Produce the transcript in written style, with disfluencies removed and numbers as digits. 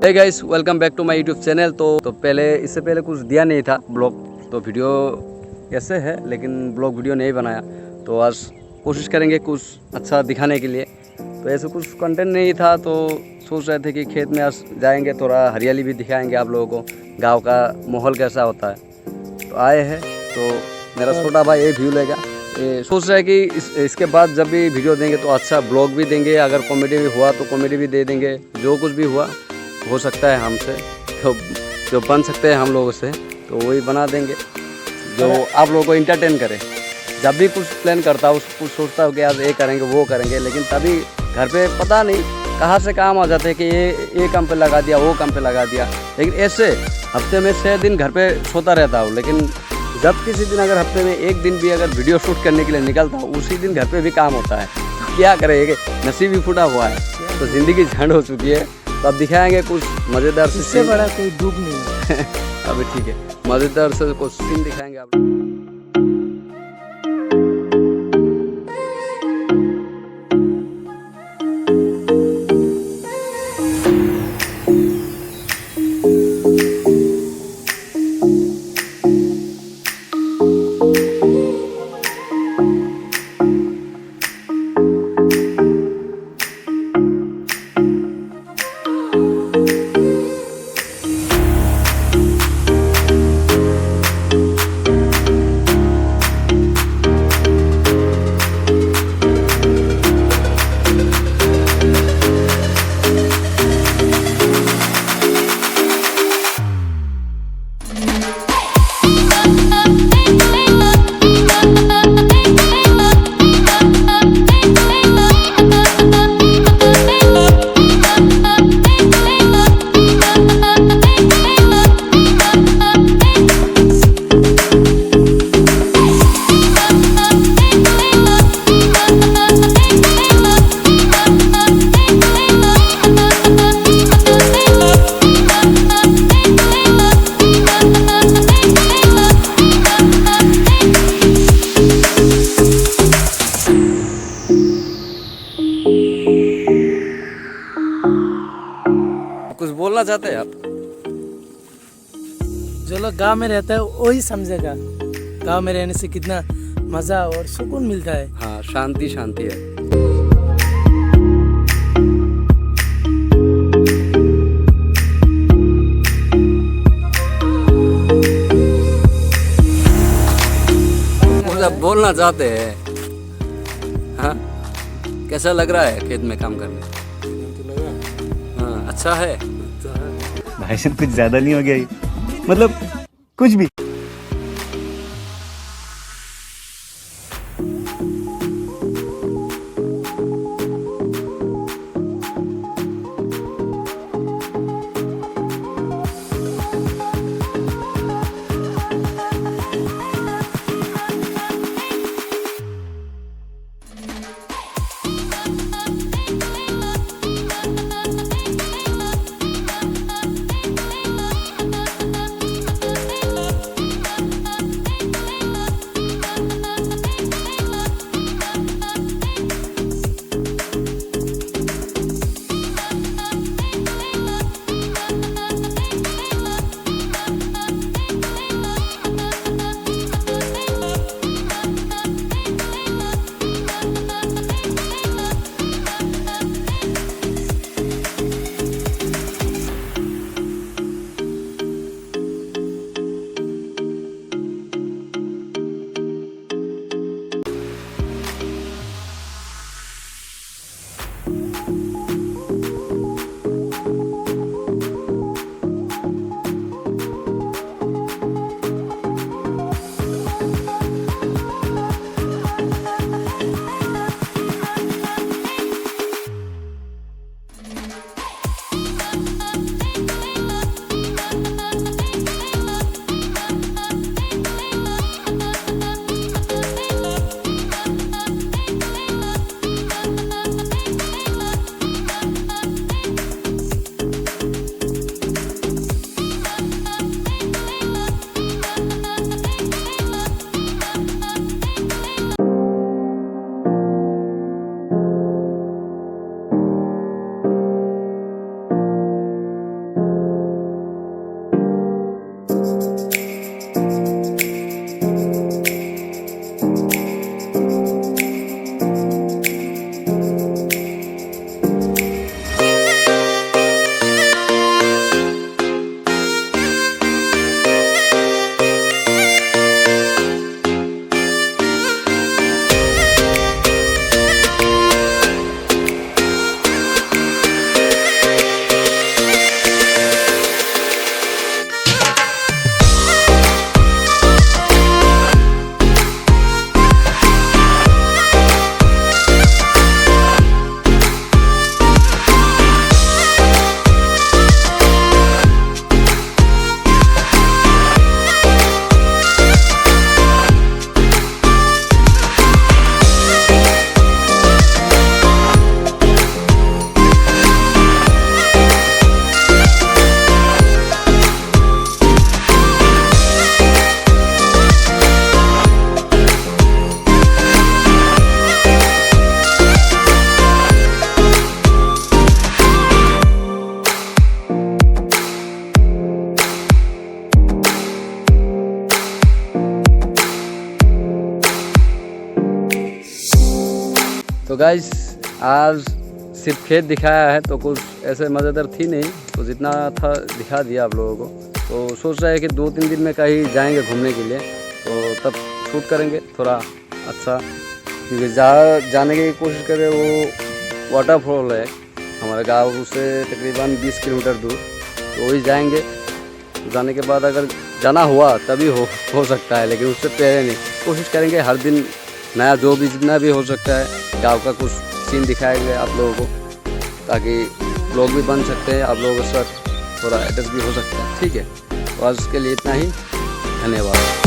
Hey guys, welcome back to my YouTube channel. तो पहले इससे पहले कुछ दिया नहीं था ब्लॉग, तो वीडियो कैसे है लेकिन ब्लॉग वीडियो नहीं बनाया। तो आज कोशिश करेंगे कुछ अच्छा दिखाने के लिए। तो ऐसे कुछ कंटेंट नहीं था, तो सोच रहे थे कि खेत में आज जाएंगे, थोड़ा हरियाली भी दिखाएंगे आप लोगों को, गांव का माहौल कैसा होता है। तो आए हैं, तो मेरा छोटा भाई ये व्यू लेगा। सोच रहा है कि इसके बाद जब भी वीडियो देंगे तो अच्छा ब्लॉग भी देंगे, अगर कॉमेडी भी हुआ तो कॉमेडी भी दे देंगे। जो कुछ भी हुआ हो सकता है हमसे, तो जो बन सकते हैं हम लोगों से तो वही बना देंगे, जो आप लोगों को इंटरटेन करे। जब भी कुछ प्लान करता हूँ, कुछ सोचता हूँ कि आज ये करेंगे वो करेंगे, लेकिन तभी घर पे पता नहीं कहाँ से काम आ जाते हैं कि ये काम पे लगा दिया, वो काम पे लगा दिया। लेकिन ऐसे हफ्ते में 6 दिन घर पे सोता रहता हूँ, लेकिन जब किसी दिन अगर हफ्ते में 1 दिन भी अगर वीडियो शूट करने के लिए निकलता हूँ, उसी दिन घर पे भी काम होता है। तो क्या करेंगे, नसीब ही फूटा हुआ है, तो ज़िंदगी झंड हो चुकी है। तो अब दिखाएंगे कुछ मज़ेदार से, इससे बड़ा कोई दुख नहीं है। अभी ठीक है, मज़ेदार से कुछ सीन दिखाएंगे आप। कुछ बोलना चाहते हैं आप? जो लोग गांव में रहता है वही समझेगा गांव में रहने से कितना मजा और सुकून मिलता है। हाँ, शांति शांति है। कुछ बोलना चाहते हैं? हाँ, कैसा लग रहा है खेत में काम करने? हाँ, अच्छा है। भाई साहब कुछ ज्यादा नहीं हो गया ये? मतलब कुछ भी। तो गाइस आज सिर्फ खेत दिखाया है, तो कुछ ऐसे मज़ेदार थी नहीं, तो जितना था दिखा दिया आप लोगों को। तो सोच रहे हैं कि 2-3 दिन में कहीं जाएंगे घूमने के लिए, तो तब शूट करेंगे थोड़ा अच्छा, क्योंकि जहाँ जाने की कोशिश करें वो वाटरफॉल है हमारे गाँव से तकरीबन 20 किलोमीटर दूर, तो वही जाएंगे। तो जाने के बाद अगर जाना हुआ तभी हो सकता है, लेकिन उससे पहले नहीं। कोशिश करेंगे हर दिन नया जो भी जितना भी हो सकता है गाँव का कुछ सीन दिखाएंगे आप लोगों को, ताकि लोग भी बन सकते हैं, आप लोगों के साथ थोड़ा एडजस्ट भी हो सकता है। ठीक है, तो आज के लिए इतना ही, धन्यवाद।